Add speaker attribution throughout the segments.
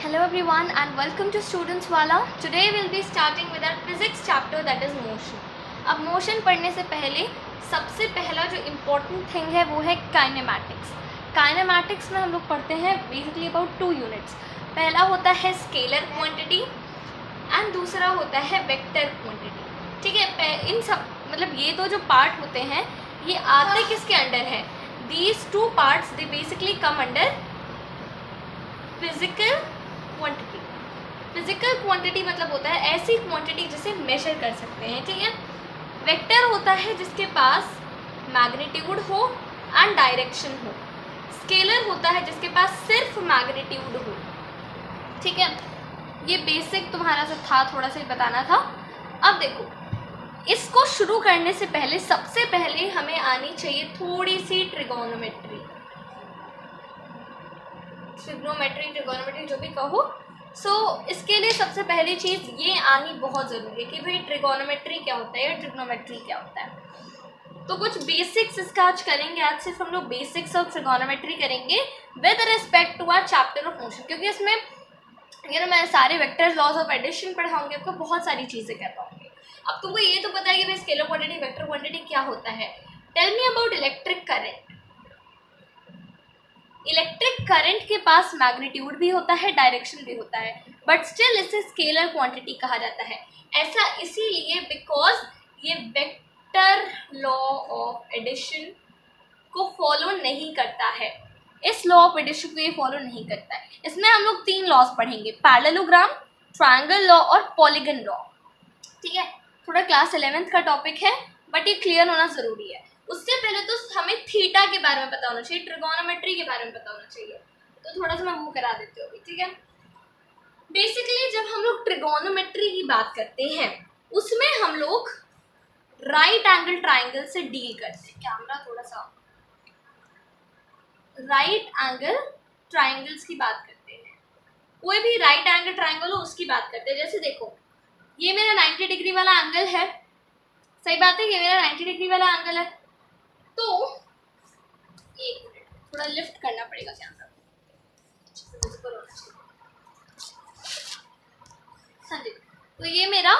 Speaker 1: Hello everyone and welcome to Students Wala. Today we'll be starting with our physics chapter that is motion. अब motion पढ़ने से पहले सबसे पहला जो इम्पोर्टेंट थिंग है वो है काइनेमैटिक्स. काइनेमैटिक्स में हम लोग पढ़ते हैं बेसिकली अबाउट 2 यूनिट्स. पहला होता है स्केलर क्वांटिटी एंड दूसरा होता है वेक्टर क्वांटिटी. ठीक है, इन सब मतलब ये तो जो पार्ट होते हैं ये आते किसके अंडर है? These 2 parts they basically come under physical quantity. Physical quantity मतलब होता है ऐसी क्वांटिटी जिसे मेजर कर सकते हैं. ठीक है, वेक्टर होता है जिसके पास मैग्नीट्यूड हो एंड डायरेक्शन हो. स्केलर होता है जिसके पास सिर्फ मैग्नीट्यूड हो. ठीक है, ये बेसिक तुम्हारा जो था थोड़ा सा बताना था. अब देखो, इसको शुरू करने से पहले सबसे पहले हमें आनी चाहिए थोड़ी सी ट्रिगोनोमेट्री जो भी कहो. इसके लिए सबसे पहली चीज़ ये आनी बहुत ज़रूरी है कि भाई ट्रिगोनोमेट्री क्या होता है या ट्रिग्नोमेट्री क्या होता है. तो कुछ बेसिक्स इसका आज करेंगे. आज सिर्फ हम लोग बेसिक्स ऑफ ट्रिगोनोमेट्री करेंगे with respect to our chapter of motion, क्योंकि इसमें मैं सारे वेक्टर्स, लॉज ऑफ एडिशन पढ़ाऊंगी, आपको बहुत सारी चीज़ें कर पाऊंगी. अब तुमको ये तो पता है कि भाई स्केलर क्वांटिटी, वेक्टर क्वांटिटी क्या होता है. Tell me about electric current. Electric current के पास मैग्नीट्यूड भी होता है, डायरेक्शन भी होता है, बट स्टिल इसे स्केलर क्वांटिटी कहा जाता है. ऐसा इसीलिए बिकॉज ये वेक्टर लॉ ऑफ एडिशन को फॉलो नहीं करता है. इस लॉ ऑफ एडिशन को ये फॉलो नहीं करता है. इसमें हम लोग 3 लॉज पढ़ेंगे, पैरेललोग्राम, ट्रायंगल लॉ और पॉलीगन लॉ. ठीक है, थोड़ा क्लास 11th का टॉपिक है बट ये क्लियर होना ज़रूरी है. उससे पहले तो हमें थीटा के बारे में पता होना चाहिए, ट्रिगोनोमेट्री के बारे में पता होना चाहिए. तो थोड़ा सा मैं वो करा देती हूँ. ठीक है, बेसिकली जब हम लोग ट्रिगोनोमेट्री की बात करते हैं उसमें हम लोग राइट एंगल ट्राइंगल से डील करते हैं. कैमरा थोड़ा सा, राइट एंगल ट्राइंगल्स की बात करते हैं. कोई भी राइट एंगल ट्राइंगल हो उसकी बात करते हैं. जैसे देखो, ये मेरा 90 डिग्री वाला एंगल है. सही बात है, ये मेरा 90 डिग्री वाला एंगल है. तो एक मिनट, थोड़ा लिफ्ट करना पड़ेगा कैमरा. हाँ जी, तो ये मेरा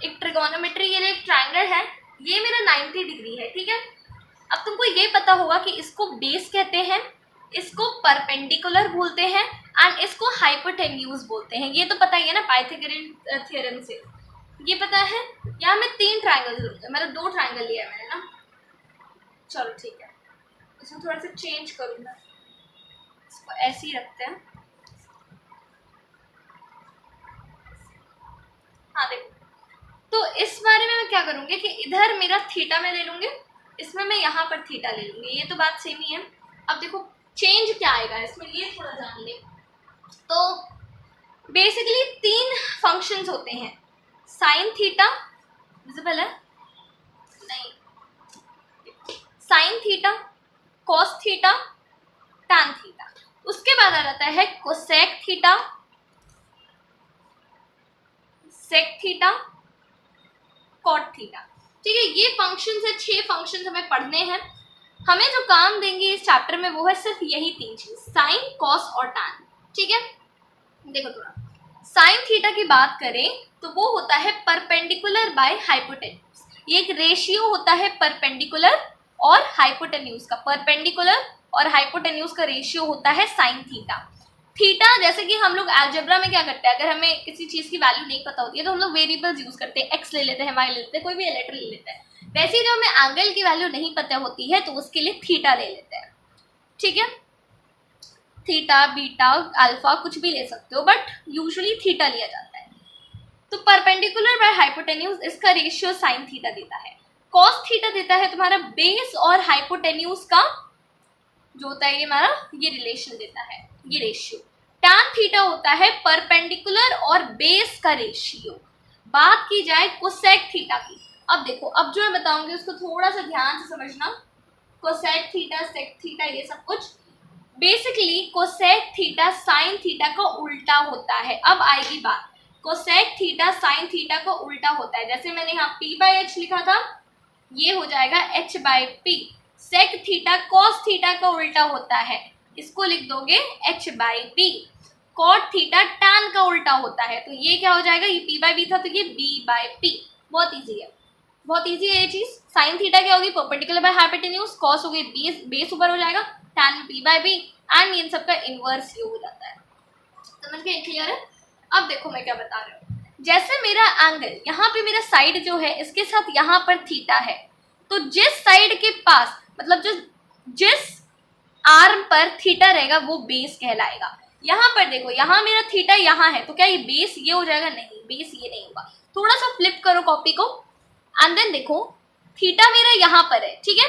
Speaker 1: एक ट्रिगोनोमेट्री, ये एक ट्रायंगल है, ये मेरा 90 डिग्री है. ठीक है, अब तुमको ये पता होगा कि इसको बेस कहते हैं, इसको परपेंडिकुलर बोलते हैं एंड इसको हाइपोटेन्यूज बोलते हैं. ये तो पता ही है ना पाइथागोरन थ्योरम से, ये पता है. यहाँ मैं 3 ट्रायंगल लूँगा, मतलब 2 ट्रायंगल लिया है मैंने ना. चलो ठीक है, इसमें थोड़ा सा चेंज करूँगा, इसको ऐसे ही रखते हैं. हाँ देखो, तो इस बारे में मैं क्या करूँगी कि इधर मेरा थीटा में ले लूँगी, इसमें मैं यहाँ पर थीटा ले लूँगी. ये तो बात सेम ही है. अब देखो चेंज क्या आएगा इसमें, ये थोड़ा जान ले. तो बेसिकली 3 फंक्शंस होते हैं. साइन थीटा विजिबल है नहीं, sine theta, cos theta, tan theta. उसके बाद आ जाता है cosec theta, sec theta, cot theta. ठीक है, ये फंक्शंस है, 6 फंक्शंस हमें पढ़ने हैं. हमें जो काम देंगे इस चैप्टर में वो है सिर्फ यही 3 चीज, साइन, कॉस और टैन. ठीक है, देखो थोड़ा साइन थीटा की बात करें तो वो होता है परपेंडिकुलर बाय हाइपोटेन्यूज. ये एक रेशियो होता है परपेंडिकुलर और हाइपोटेन्यूज का. परपेंडिकुलर और हाइपोटेन्यूज का रेशियो होता है साइन थीटा. थीटा जैसे कि हम लोग अलजेब्रा में क्या करते हैं, अगर हमें किसी चीज़ की वैल्यू नहीं पता होती है तो हम लोग वेरिएबल्स यूज करते हैं, एक्स ले लेते हैं, वाई ले लेते हैं, कोई भी लेटर ले लेते हैं. वैसे ही जब हमें एंगल की वैल्यू नहीं पता होती है तो उसके लिए थीटा ले लेते हैं. ठीक है, थीटा, बीटा, अल्फा कुछ भी ले सकते हो बट यूजुअली थीटा लिया जाता है. तो परपेंडिकुलर बाय हाइपोटेन्यूज इसका रेशियो साइन थीटा देता है. कॉस थीटा देता है तुम्हारा बेस और हाइपोटेन्यूज का जो होता है, ये हमारा ये रिलेशन देता है, ये रेशियो. टैन थीटा होता है परपेंडिकुलर और बेस का रेशियो. बात की जाए कोसेक थीटा की, अब देखो, अब जो मैं बताऊंगी उसको थोड़ा सा ध्यान से समझना. कोसेक थीटा, सेक थीटा, ये सब कुछ basically cosec theta sine theta का उल्टा होता है. अब आएगी बात, कोसेक थीटा साइन थीटा का उल्टा होता है. जैसे मैंने यहाँ p/h लिखा था, ये हो जाएगा h/p. Sec theta cos theta का उल्टा होता है, इसको लिख दोगे h/p. Cot theta tan tan का उल्टा होता है, तो ये क्या हो जाएगा, ये p बाई बी था तो ये b बाई p। बहुत ईजी है, बहुत ईजी है ये चीज। साइन थीटा क्या होगी, परपेंडिकुलर बाय हाइपोटेन्यूज, कॉस हो गई बेस ऊपर हो जाएगा, tan p by b, and in सबका इनवर्स ये हो जाता है। समझ गए, क्लियर है। अब देखो मैं क्या बता रही हूँ, जैसे मेरा एंगल यहाँ पे मेरा साइड जो है इसके साथ यहाँ पर थीटा है, तो जिस साइड के पास मतलब जिस आर्म पर थीटा रहेगा वो बेस कहलाएगा। यहाँ पर देखो, यहाँ मेरा थीटा यहाँ है, तो क्या ये बेस ये हो जाएगा, नहीं बेस ये नहीं होगा। थोड़ा सा फ्लिप करो कॉपी को, एंड देन देखो थीटा मेरा यहाँ पर है, ठीक है,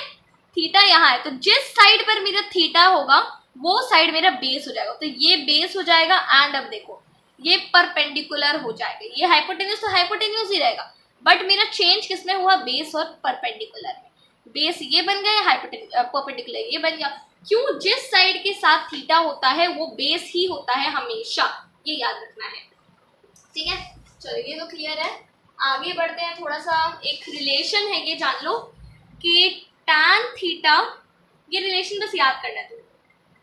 Speaker 1: थीटा यहाँ है, तो जिस साइड पर मेरा थीटा होगा वो साइड मेरा बेस हो जाएगा, तो ये बेस हो जाएगा। एंड अब देखो ये परपेंडिकुलर हो जाएगा, ये हाइपोटेन्यूज तो हाइपोटेन्यूज ही रहेगा, बट मेरा चेंज किसमें हुआ, बेस और परपेंडिकुलर में। बेस ये बन गया, परपेंडिकुलर ये बन गया। क्यों, जिस साइड के साथ थीटा होता है वो बेस ही होता है हमेशा, ये याद रखना है, ठीक है। चलो ये तो क्लियर है, आगे बढ़ते हैं। थोड़ा सा एक रिलेशन है ये जान लो कि tan थीटा, ये रिलेशन बस याद करना है तुमको,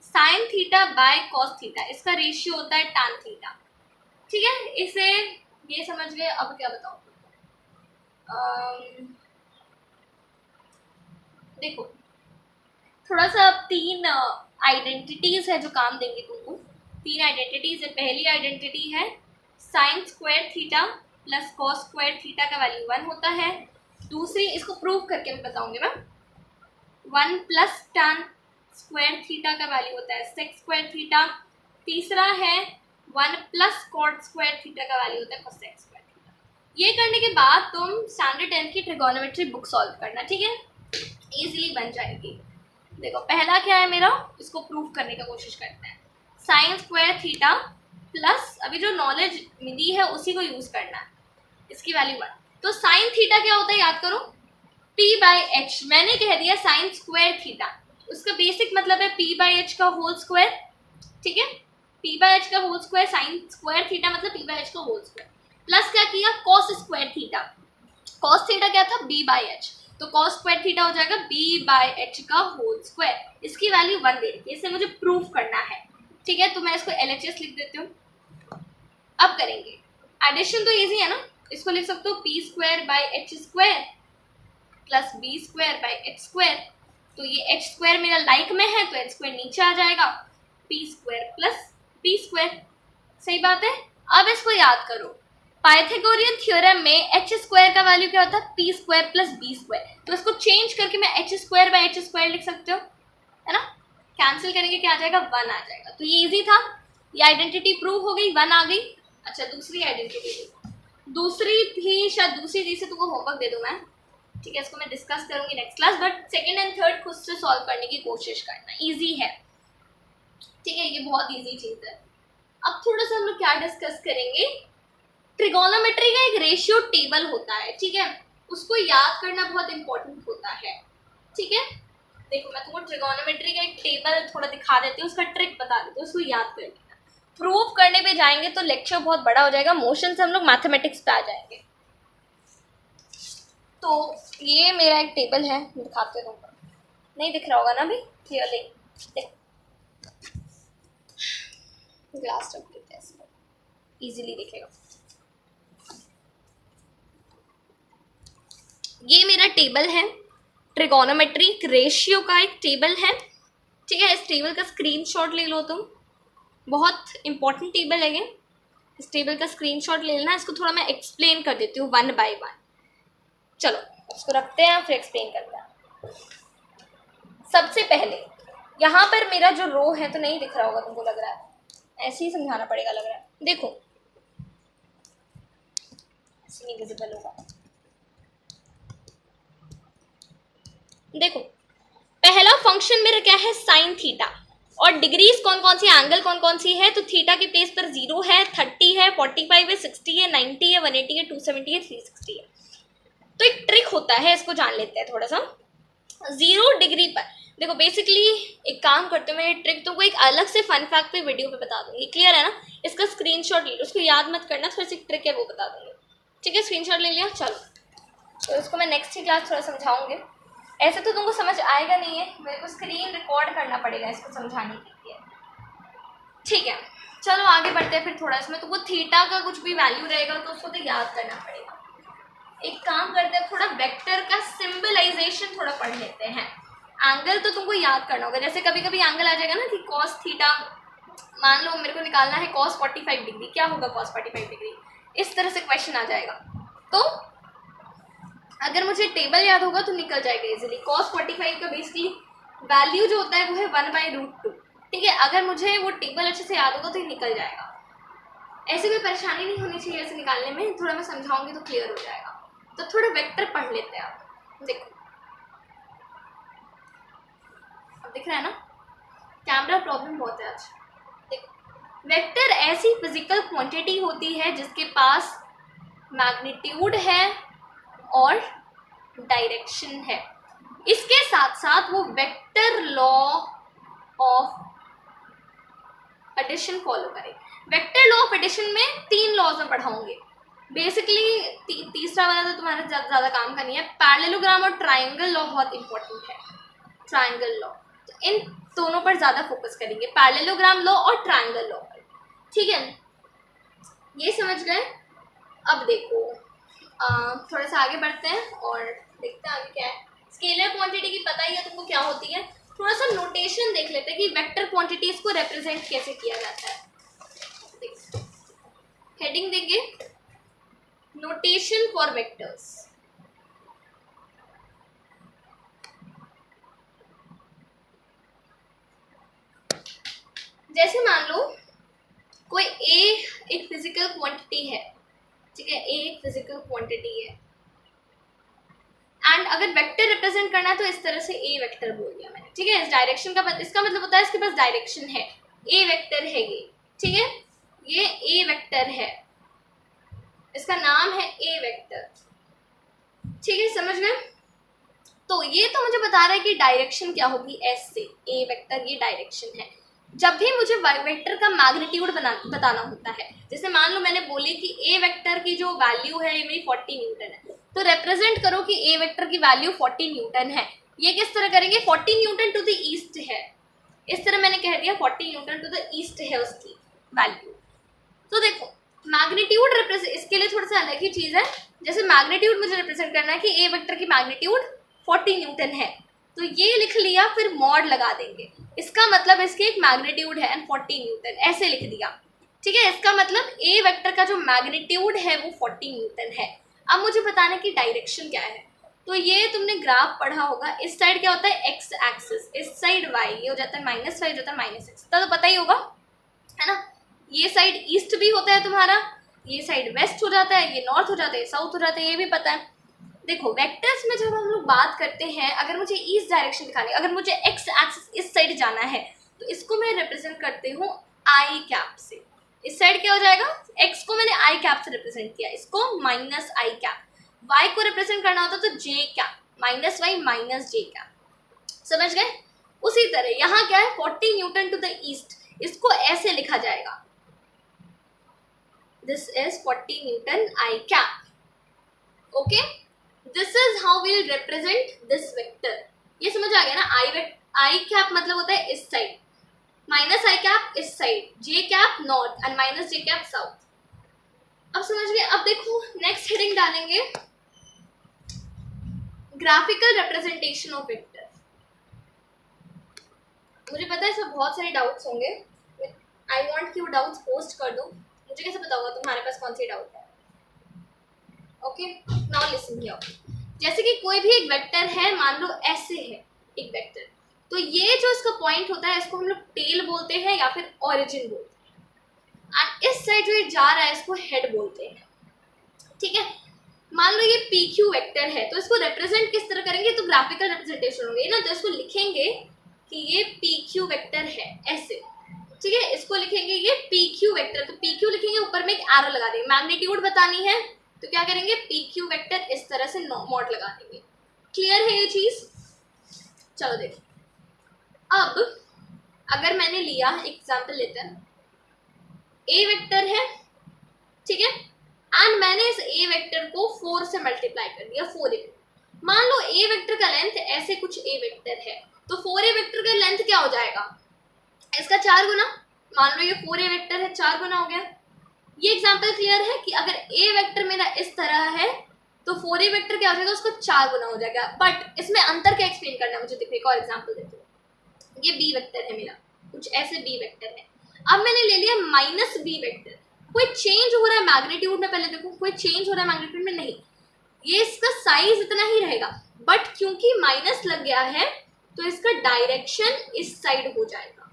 Speaker 1: sine theta by cos theta, इसका रेशियो होता है tan थीटा, ठीक है। इसे ये समझ गए। अब क्या बताऊं, देखो थोड़ा सा तीन आइडेंटिटीज है जो काम देंगे तुमको। तीन आइडेंटिटीज है। पहली आइडेंटिटी है sign square theta plus cos square theta का वैल्यू 1 होता है। दूसरी, इसको प्रूव करके मैं बताऊंगी मैं, 1 प्लस tan स्क्वायर थीटा का वैल्यू होता है सेक स्क्वायर थीटा। तीसरा है 1 प्लस कॉट स्क्वायर थीटा का वैल्यू होता है कोसेक स्क्वायर थीटा। ये करने के बाद तुम स्टैंडर्ड 10 की ट्रिगोनोमेट्री बुक सॉल्व करना, ठीक है, इजीली बन जाएगी। देखो पहला क्या है मेरा, इसको प्रूव करने की कोशिश करते हैं। साइन स्क्वायर थीटा प्लस, अभी जो नॉलेज मिली है उसी को यूज करना है, इसकी वैल्यू 1। तो साइन थीटा क्या होता है याद करो, p बाई एच। मैंने कह दिया साइन स्क्वायर थीटा, उसका बेसिक मतलब है p बाई एच का होल स्क्वायर, ठीक है, p बाई एच का whole square, sine square theta मतलब p बाई एच का होल स्क्वायर, प्लस क्या किया cos square theta. Cos theta क्या था, b बाई एच, तो कॉस स्क्वायर थीटा हो जाएगा b बाई एच का होल स्क्वायर, इसकी वैल्यू 1 दे रखी है, इसे मुझे प्रूव करना है, ठीक है। तो मैं इसको LHS लिख देती हूँ। अब करेंगे एडिशन, तो इजी है ना, इसको लिख सकते हो p square by H square plus b square by H square. तो ये h स्क्वायर मेरा लाइक में है तो h स्क्वायर नीचे आ जाएगा, p square plus b square, सही बात है। अब इसको याद करो, पाइथागोरियन थ्योरम में h स्क्वायर का वैल्यू क्या होता है, p square plus b square, तो इसको चेंज करके मैं h square by H square लिख सकते हो, है ना। कैंसिल करेंगे क्या आ जाएगा, 1 आ जाएगा। तो ये इजी था, ये आइडेंटिटी प्रूव हो गई, 1 आ गई। अच्छा दूसरी आइडेंटिटी, दूसरी थी शायद, दूसरी चीज से तुमको होमवर्क दे दूं मैं, ठीक है, इसको मैं डिस्कस करूंगी next class, but second and third खुद से सॉल्व करने की कोशिश करना, इजी है, ठीक है, ये बहुत इजी चीज है। अब थोड़ा सा हम लोग क्या डिस्कस करेंगे, ट्रिगोनोमेट्री का एक रेशियो टेबल होता है, ठीक है, उसको याद करना बहुत इंपॉर्टेंट होता है, ठीक है। देखो मैं तुमको ट्रिगोनोमेट्री का एक टेबल थोड़ा दिखा देती हूँ, उसका ट्रिक बता देती हूँ, उसको याद कर लेना। प्रूव करने पे जाएंगे तो लेक्चर बहुत बड़ा हो जाएगा, मोशन से हम लोग मैथमेटिक्स पे आ जाएंगे। तो ये मेरा एक टेबल है, दिखाते हैं, नहीं दिख रहा होगा ना अभी क्लियरली, ग्लास रख देते हैं, इजीली दिखेगा। ये मेरा टेबल है, ट्रिगोनोमेट्री रेशियो का एक टेबल है, ठीक है। इस टेबल का स्क्रीनशॉट ले लो तुम, बहुत इंपॉर्टेंट टेबल है ये, इस टेबल का स्क्रीनशॉट ले लेना। इसको थोड़ा मैं एक्सप्लेन कर देती हूँ 1 बाय 1। चलो इसको रखते हैं फिर एक्सप्लेन करते हैं। सबसे पहले यहाँ पर मेरा जो रो है, तो नहीं दिख रहा होगा तुमको, लग रहा है ऐसे ही समझाना पड़ेगा, लग रहा है, देखो ऐसे नहीं विजिबल होगा, देखो पहला फंक्शन मेरा क्या है, साइन थीटा, और डिग्रीज कौन कौन सी, एंगल कौन कौन सी है, तो थीटा के प्लेस पर 0 है, 30 है, 45 है, 60 है, 90 है, 180 है, 270 है, 360 है। तो एक ट्रिक होता है, इसको जान लेते हैं थोड़ा सा। 0 डिग्री पर देखो, बेसिकली एक काम करते हैं, मैं ट्रिक तुमको एक अलग से फन फैक्ट पे वीडियो पे बता दूंगी, क्लियर है ना। इसका स्क्रीनशॉट ले लो, उसको याद मत करना, थोड़ी सी ट्रिक है वो बता दूंगी, ठीक है। स्क्रीनशॉट ले लिया, चलो तो इसको मैं नेक्स्ट ही क्लास थोड़ा समझाऊंगी। ऐसे तो तुमको समझ आएगा नहीं है, मेरे को स्क्रीन रिकॉर्ड करना पड़ेगा इसको समझाने के लिए, ठीक है। चलो आगे बढ़ते हैं फिर थोड़ा इसमें। तो वो थीटा का कुछ भी वैल्यू रहेगा तो उसको तो याद करना पड़ेगा। एक काम करते हैं, थोड़ा वेक्टर का सिंबलाइजेशन थोड़ा पढ़ लेते हैं। एंगल तो तुमको याद करना होगा, जैसे कभी कभी एंगल आ जाएगा ना कि कॉस थीटा, मान लो मेरे को निकालना है कॉस 45 डिग्री, क्या होगा कॉस 45 डिग्री, इस तरह से क्वेश्चन आ जाएगा। तो अगर मुझे टेबल याद होगा तो निकल जाएगा इजीली। कॉस 45 का बेसिकली वैल्यू जो होता है वो है 1/√2। ठीक है, अगर मुझे वो टेबल अच्छे से याद होगा तो ये निकल जाएगा। ऐसे कोई परेशानी नहीं होनी चाहिए ऐसे निकालने में, थोड़ा मैं समझाऊंगी तो क्लियर हो जाएगा। तो थोड़ा वेक्टर पढ़ लेते हैं आप। देखो अब दिख रहा है ना, कैमरा प्रॉब्लम बहुत है आज। देखो वेक्टर ऐसी फिजिकल क्वांटिटी होती है जिसके पास मैग्नीट्यूड है और डायरेक्शन है। इसके साथ साथ वो vector law of addition follow करे। वेक्टर लॉ ऑफ एडिशन में 3 लॉज में पढ़ाऊंगे बेसिकली। तीसरा वाला तो तुम्हारा ज़्यादा काम का नहीं है। पैरेललोग्राम और ट्राइंगल लॉ बहुत इंपॉर्टेंट है, ट्राइंगल लॉ। तो इन दोनों पर ज़्यादा फोकस करेंगे, पैरेललोग्राम लॉ और ट्राइंगल लॉ पर। ठीक है, ये समझ गए। अब देखो थोड़ा सा आगे बढ़ते हैं और देखते हैं आगे क्या है। स्केलर क्वांटिटी की पता ही है तुमको क्या होती है। थोड़ा सा नोटेशन देख लेते हैं कि वेक्टर क्वांटिटीज को रिप्रेजेंट कैसे किया जाता है। हेडिंग देंगे नोटेशन फॉर वेक्टर्स। जैसे मान लो कोई ए एक फिजिकल क्वांटिटी है, ठीक है, ए एक फिजिकल क्वांटिटी है एंड अगर वेक्टर रिप्रेजेंट करना है तो इस तरह से ए वेक्टर बोल दिया मैंने। ठीक है, इस डायरेक्शन का इसका मतलब होता है इसके पास डायरेक्शन है, ए वेक्टर है ये। ठीक है, ये ए वेक्टर है, इसका नाम है ए वेक्टर। ठीक है, समझ गए। तो ये तो मुझे बता रहा है कि डायरेक्शन क्या होगी, एस से ए वेक्टर ये डायरेक्शन है। जब भी मुझे वेक्टर का मैग्नीट्यूड बताना होता है, जैसे मान लो मैंने बोली कि ए वेक्टर की जो वैल्यू है ये मेरी 40 न्यूटन है, तो रिप्रेजेंट करो कि ए वेक्टर की वैल्यू 40 न्यूटन है। ये किस तरह करेंगे, 40 न्यूटन टू द ईस्ट है, इस तरह मैंने कह दिया 40 न्यूटन टू द ईस्ट है उसकी वैल्यू। तो देखो मैग्नीट्यूड रिप्रेजेंट, इसके लिए थोड़ा सा अलग ही चीज़ है। जैसे मैग्नीट्यूड मुझे रिप्रेजेंट करना है कि ए वेक्टर की मैग्नीट्यूड 40 न्यूटन है, तो ये लिख लिया, फिर मॉड लगा देंगे, इसका मतलब इसकी एक मैग्नीट्यूड है एंड 40 न्यूटन, ऐसे लिख दिया। ठीक है, इसका मतलब ए वेक्टर का जो मैग्नीट्यूड है वो 40 न्यूटन है। अब मुझे बताना कि डायरेक्शन क्या है। तो ये तुमने ग्राफ पढ़ा होगा, इस साइड क्या होता है एक्स एक्सिस, इस साइड वाई, ये हो जाता है -5, हो जाता है -6, तो पता ही होगा है ना। ये साइड ईस्ट भी होता है तुम्हारा, ये साइड वेस्ट हो जाता है, ये नॉर्थ हो जाता है, साउथ हो जाता है, ये भी पता है। देखो वेक्टर्स में जब हम लोग बात करते हैं, अगर मुझे ईस्ट डायरेक्शन दिखानी, अगर मुझे एक्स एक्सिस इस साइड जाना है तो इसको मैं रिप्रेजेंट करती हूँ आई कैप से। इस साइड क्या हो जाएगा, एक्स को मैंने आई कैप से रिप्रेजेंट किया, इसको -i कैप। वाई को रिप्रेजेंट करना होता तो जे कैप, -y - j कैप। समझ गए। उसी तरह यहाँ क्या है, 40 न्यूटन टू द ईस्ट, इसको ऐसे लिखा जाएगा, this is 40 newton i cap. Okay, this is how we'll represent this vector. ये समझ आ गया ना। आई कैप मतलब होता है इस साइड, -i कैप इस side, j cap north and -j cap south. अब समझ गए। अब देखो नेक्स्ट हेडिंग डालेंगे ग्राफिकल रिप्रेजेंटेशन ऑफ वेक्टर। मुझे पता है इसमें बहुत सारे डाउट्स होंगे, आई वांट कि वो डाउट्स पोस्ट कर दो, मुझे कैसे पता होगा तुम्हारे पास कौन से डाउट है। Okay, now listen here. जैसे कि कोई भी एक वेक्टर है, मान लो ऐसे है एक वेक्टर, तो ये जो इसका पॉइंट होता है इसको हम लोग टेल बोलते हैं या फिर ओरिजिन बोलते हैं, एंड इस साइड जो ये जा रहा है इसको हेड बोलते हैं। ठीक है, मान लो ये पी क्यू वेक्टर है, तो इसको रिप्रेजेंट किस तरह करेंगे, तो ग्राफिकल रिप्रेजेंटेशन होंगे ना, तो इसको लिखेंगे कि ये पी क्यू वेक्टर है ऐसे। ठीक है, इसको लिखेंगे ये पी क्यू वेक्टर, तो पी क्यू लिखेंगे, ऊपर में एक एरो लगा देंगे। मैग्नीट्यूड बतानी है तो क्या करेंगे, पी क्यू वेक्टर इस तरह से मॉड लगा देंगे। क्लियर है ये चीज। चलो देखो, अब अगर मैंने लिया एग्जाम्पल लेते हैं, ए वेक्टर है, ठीक है, एंड मैंने इस ए वेक्टर को 4 से मल्टीप्लाई कर दिया, 4a। मान लो ए वेक्टर का लेंथ ऐसे कुछ ए वेक्टर है, तो 4a वेक्टर का लेंथ क्या हो जाएगा, इसका 4 गुना, मान लो ये 4a वेक्टर है, 4 गुना हो गया। ये एग्जाम्पल क्लियर है कि अगर a वेक्टर मेरा इस तरह है तो 4a वेक्टर क्या हो जाएगा, उसको 4 गुना हो जाएगा। बट इसमें अंतर क्या एक्सप्लेन करना है मुझे, देखो एक और एग्जाम्पल देते हो। ये b वेक्टर है मेरा, कुछ ऐसे b वेक्टर है। अब मैंने ले लिया माइनस b वेक्टर, कोई चेंज हो रहा है मैग्नीट्यूड में, पहले देखो कोई चेंज हो रहा है मैग्नीट्यूड में, नहीं, ये इसका साइज इतना ही रहेगा। बट क्योंकि माइनस लग गया है तो इसका डायरेक्शन इस साइड हो जाएगा,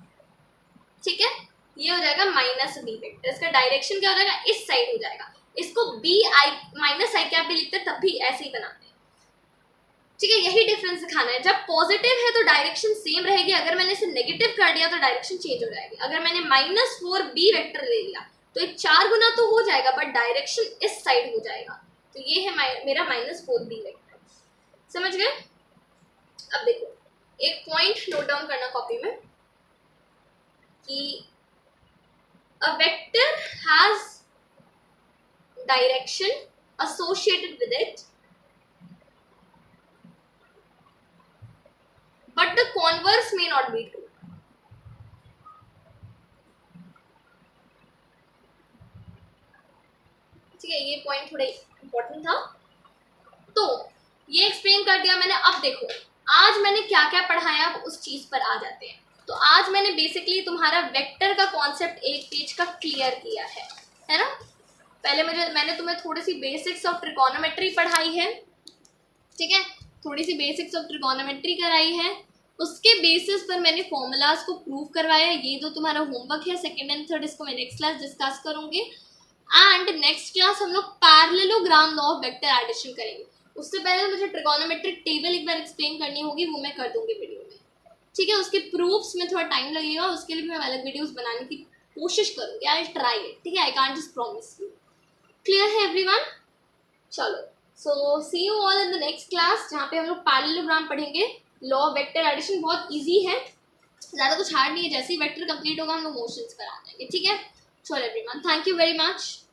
Speaker 1: ठीक है, ये हो जाएगा माइनस बी वेक्टर, इसका डायरेक्शन क्या हो जाएगा, इस साइड हो जाएगा। इसको B i minus i cap भी लिखते हैं, तब भी ऐसे ही बनाते हैं, ठीक है। यही डिफरेंस दिखाना है। जब पॉजिटिव है तो डायरेक्शन सेम रहेगी, अगर मैंने इसे नेगेटिव कर दिया तो डायरेक्शन चेंज हो जाएगी। अगर मैंने -4b वेक्टर ले लिया तो ये 4 गुना तो हो जाएगा बट डायरेक्शन इस साइड हो जाएगा। तो ये है मेरा -4b वेक्टर, समझ गए। अब देखो एक पॉइंट नोट डाउन करना कॉपी में कि a vector has direction associated with it, but the converse may not be true. ठीक है, ये पॉइंट थोड़ा इंपॉर्टेंट था, तो ये एक्सप्लेन कर दिया मैंने। अब देखो आज मैंने क्या क्या पढ़ाया उस चीज पर आ जाते हैं। तो आज मैंने बेसिकली तुम्हारा वेक्टर का कॉन्सेप्ट एक पेज का क्लियर किया है ना। पहले मैंने तुम्हें थोड़ी सी बेसिक्स ऑफ ट्रिगोनोमेट्री पढ़ाई है, ठीक है, थोड़ी सी बेसिक्स ऑफ ट्रिगोनोमेट्री कराई है, उसके बेसिस पर मैंने फॉर्मूलाज को प्रूव करवाया। ये जो तुम्हारा होमवर्क है सेकंड एंड थर्ड, इसको मैं नेक्स्ट क्लास डिस्कस करूंगी। एंड नेक्स्ट क्लास हम लोग parallelogram law of vector addition करेंगे। उससे पहले मुझे ट्रिगोनोमेट्रिक टेबल एक बार एक्सप्लेन करनी होगी, वो मैं कर दूंगी वीडियो में, ठीक है। उसके प्रूफ्स में थोड़ा टाइम लगेगा, उसके लिए मैं अलग वीडियोस बनाने की कोशिश करूंगी, आई ट्राई इट, ठीक है, I can't just promise you. Clear है एवरीवन? चलो, so see you all in the next class, जहाँ पे हम लोग पैरेललोग्राम पढ़ेंगे। लॉ ऑफ वेक्टर एडिशन बहुत इजी है, ज़्यादा कुछ हार्ड नहीं है। जैसे ही वेक्टर कंप्लीट होगा हम लोग मोशंस करा देंगे, ठीक है। चलो everyone, thank you very much.